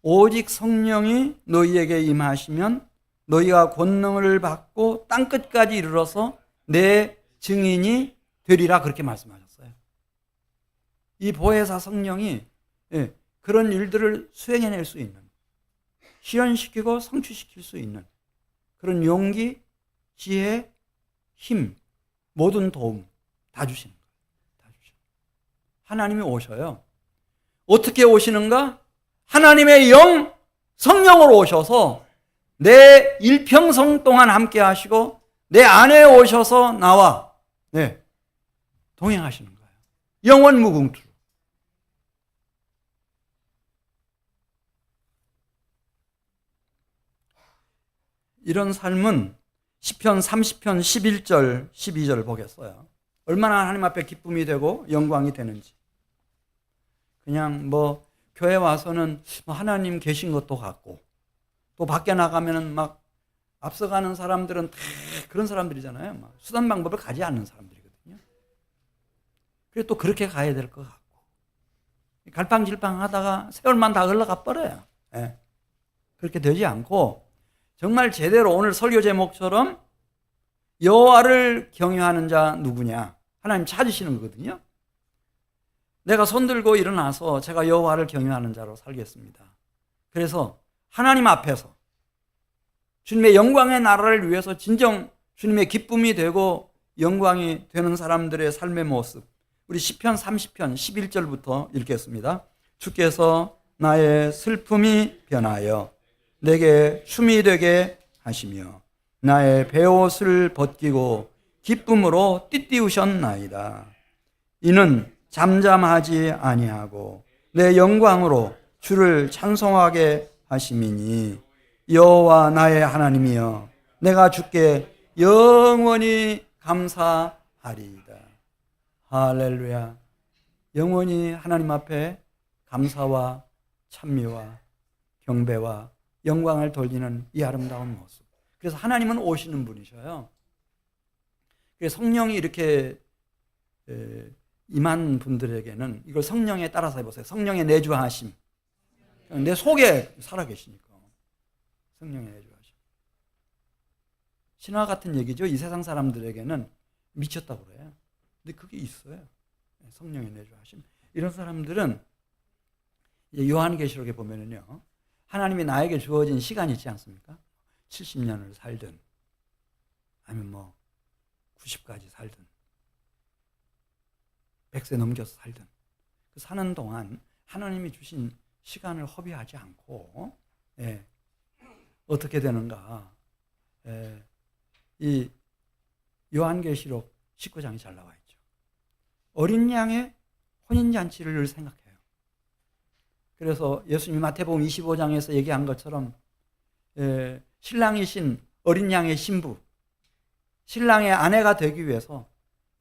오직 성령이 너희에게 임하시면 너희가 권능을 받고 땅끝까지 이르러서 내 증인이 되리라 그렇게 말씀하셨어요. 이 보혜사 성령이 그런 일들을 수행해낼 수 있는, 실현시키고 성취시킬 수 있는 그런 용기, 지혜, 힘, 모든 도움 다 주시는 거예요. 다 주셔요. 하나님이 오셔요. 어떻게 오시는가? 하나님의 영, 성령으로 오셔서 내 일평생 동안 함께 하시고 내 안에 오셔서 나와 동행하시는 거예요. 영원 무궁투로. 이런 삶은 시편 30편 11절 12절 보겠어요. 얼마나 하나님 앞에 기쁨이 되고 영광이 되는지. 그냥 뭐 교회 와서는 하나님 계신 것도 같고 또 밖에 나가면은 막 앞서가는 사람들은 다 그런 사람들이잖아요. 막 수단 방법을 가지 않는 사람들이거든요. 그래 또 그렇게 가야 될 것 같고 갈팡질팡 하다가 세월만 다 흘러가 버려요. 예. 그렇게 되지 않고 정말 제대로 오늘 설교 제목처럼 여호와를 경외하는 자 누구냐? 하나님 찾으시는 거거든요. 내가 손들고 일어나서 제가 여호와를 경외하는 자로 살겠습니다. 그래서 하나님 앞에서 주님의 영광의 나라를 위해서 진정 주님의 기쁨이 되고 영광이 되는 사람들의 삶의 모습, 우리 시편 30편 11절부터 읽겠습니다. 주께서 나의 슬픔이 변하여 내게 춤이 되게 하시며 나의 베옷을 벗기고 기쁨으로 띠띠우셨나이다. 이는 잠잠하지 아니하고 내 영광으로 주를 찬송하게 하심이니 여호와 나의 하나님이여 내가 주께 영원히 감사하리이다. 할렐루야. 영원히 하나님 앞에 감사와 찬미와 경배와 영광을 돌리는 이 아름다운 모습. 그래서 하나님은 오시는 분이셔요. 그래서 성령이 이렇게 임한 분들에게는 이걸 성령에 따라서 해보세요. 성령의 내주하심. 내 속에 살아계시니까 성령의 내주하심. 신화 같은 얘기죠. 이 세상 사람들에게는 미쳤다고 그래요. 근데 그게 있어요. 성령의 내주하심. 이런 사람들은 요한계시록에 보면은요, 하나님이 나에게 주어진 시간이 있지 않습니까? 70년을 살든 아니면 뭐 90까지 살든 100세 넘겨서 살든 그 사는 동안 하나님이 주신 시간을 허비하지 않고 어떻게 되는가. 이 요한계시록 19장이 잘 나와 있죠. 어린 양의 혼인잔치를 생각해요. 그래서 예수님이 마태복음 25장에서 얘기한 것처럼 신랑이신 어린 양의 신부, 신랑의 아내가 되기 위해서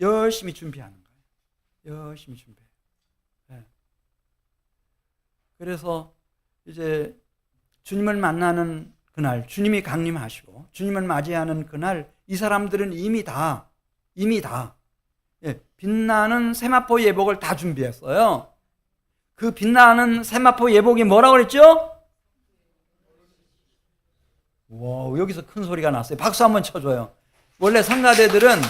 열심히 준비하는 거예요. 열심히 준비해요. 그래서 이제 주님을 만나는 그날, 주님이 강림하시고 주님을 맞이하는 그날 이 사람들은 이미 다 빛나는 세마포 예복을 다 준비했어요. 그 빛나는 세마포 예복이 뭐라고 그랬죠? 와, 여기서 큰 소리가 났어요. 박수 한번 쳐줘요. 원래 성가대들은,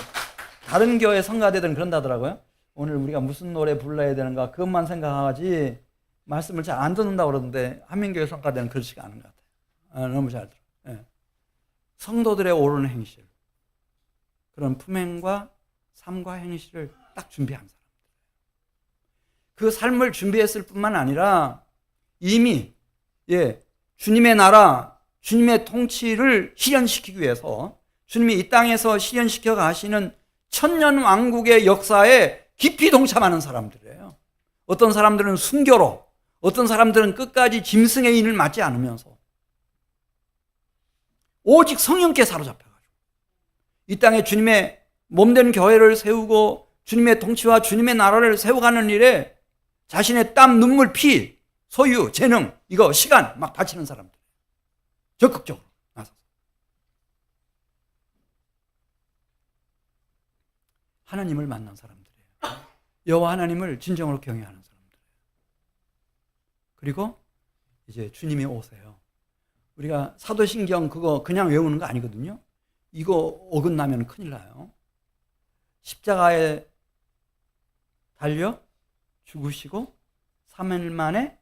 다른 교회 성가대들은 그런다더라고요. 오늘 우리가 무슨 노래 불러야 되는가 그것만 생각하지 말씀을 잘 안 듣는다고 그러는데 한민교회 성가대는 그렇지가 않은 것 같아요. 너무 잘 들어요. 성도들의 옳은 행실, 그런 품행과 삶과 행실을 딱 준비한 사람. 그 삶을 준비했을 뿐만 아니라 이미 주님의 나라, 주님의 통치를 실현시키기 위해서 주님이 이 땅에서 실현시켜 가시는 천년 왕국의 역사에 깊이 동참하는 사람들이에요. 어떤 사람들은 순교로, 어떤 사람들은 끝까지 짐승의 인을 맞지 않으면서 오직 성령께 사로잡혀가지고 이 땅에 주님의 몸된 교회를 세우고 주님의 통치와 주님의 나라를 세워가는 일에 자신의 땀, 눈물, 피, 소유, 재능, 이거 시간 막 바치는 사람들. 적극적으로 나서서. 하나님을 만난 사람들이에요. 여호와 하나님을 진정으로 경외하는 사람들이에요. 그리고 이제 주님이 오세요. 우리가 사도신경 그거 그냥 외우는 거 아니거든요. 이거 어긋나면 큰일 나요. 십자가에 달려 죽으시고 3일 만에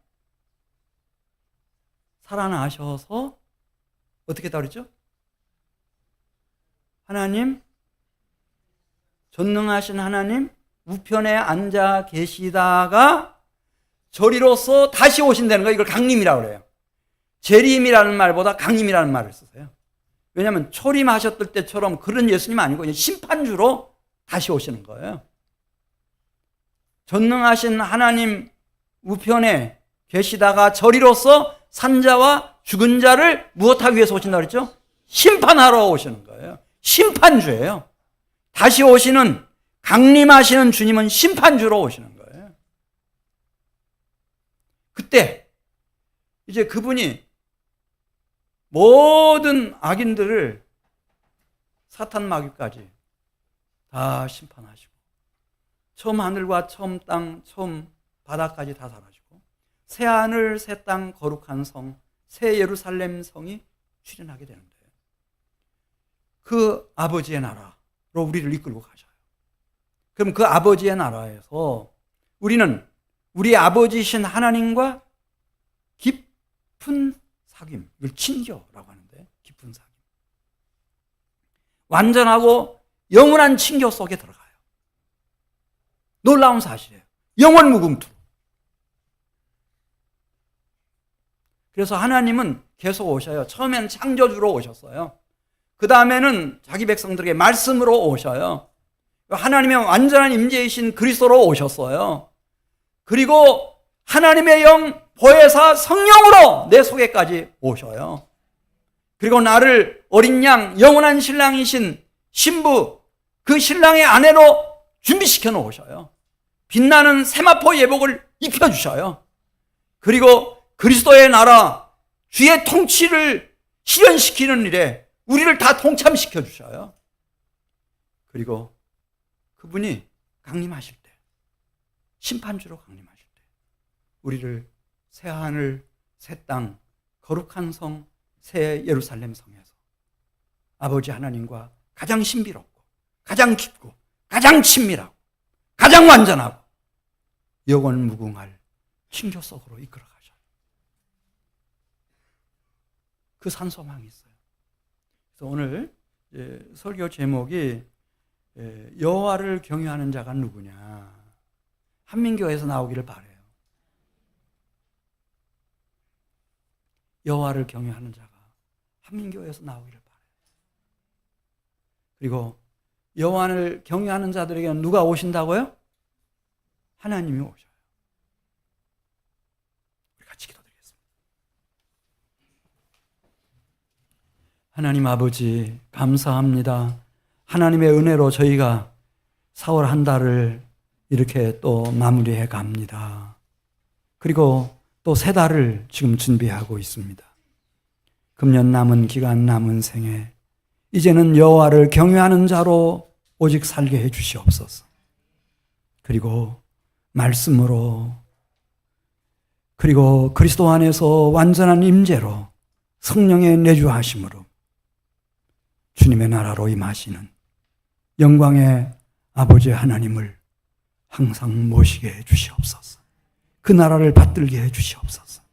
살아나셔서 어떻게 다르죠? 하나님, 전능하신 하나님 우편에 앉아 계시다가 저리로서 다시 오신다는 거, 이걸 강림이라고 그래요. 재림이라는 말보다 강림이라는 말을 쓰세요. 왜냐하면 초림하셨을 때처럼 그런 예수님 아니고 심판주로 다시 오시는 거예요. 전능하신 하나님 우편에 계시다가 저리로서 산자와 죽은 자를 무엇하기 위해서 오신다고 그랬죠? 심판하러 오시는 거예요. 심판주예요. 다시 오시는, 강림하시는 주님은 심판주로 오시는 거예요. 그때 이제 그분이 모든 악인들을 사탄 마귀까지 다 심판하시고 처음 하늘과 처음 땅, 처음 바다까지 다 사라지고 새 하늘, 새 땅, 거룩한 성, 새 예루살렘 성이 출현하게 되는데 그 아버지의 나라로 우리를 이끌고 가셔요. 그럼 그 아버지의 나라에서 우리는 우리 아버지이신 하나님과 깊은 사귐, 이걸 친교라고 하는데 깊은 사귐. 완전하고 영원한 친교 속에 들어가요. 놀라운 사실이에요. 영원 무궁투로. 그래서 하나님은 계속 오셔요. 처음엔 창조주로 오셨어요. 그 다음에는 자기 백성들에게 말씀으로 오셔요. 하나님의 완전한 임재이신 그리스도로 오셨어요. 그리고 하나님의 영 보혜사 성령으로 내 속에까지 오셔요. 그리고 나를 어린 양 영원한 신랑이신 신부 그 신랑의 아내로 준비시켜 놓으셔요. 빛나는 세마포 예복을 입혀주셔요. 그리고 그리스도의 나라 주의 통치를 실현시키는 일에 우리를 다 동참시켜 주셔요. 그리고 그분이 강림하실 때, 심판주로 강림하실 때 우리를 새 하늘, 새 땅, 거룩한 성, 새 예루살렘 성에서 아버지 하나님과 가장 신비롭고 가장 깊고 가장 친밀하고 가장 완전하고 영원 무궁할 친교 속으로 이끌어 가셔요. 그 산소망이 있어요. 그래서 오늘 설교 제목이 여호와를 경외하는 자가 누구냐. 한민교회에서 나오기를 바라요. 여호와를 경외하는 자가 한민교회에서 나오기를 바라요. 그리고 여호와를 경외하는 자들에게는 누가 오신다고요? 하나님이 오셔요. 우리 같이 기도드리겠습니다. 하나님 아버지 감사합니다. 하나님의 은혜로 저희가 4월 한 달을 이렇게 또 마무리해 갑니다. 그리고 또 새 달을 지금 준비하고 있습니다. 금년 남은 기간 남은 생에 이제는 여호와를 경외하는 자로 오직 살게 해 주시옵소서. 그리고 말씀으로 그리고 그리스도 안에서 완전한 임재로 성령의 내주하심으로 주님의 나라로 임하시는 영광의 아버지 하나님을 항상 모시게 해 주시옵소서. 그 나라를 받들게 해 주시옵소서.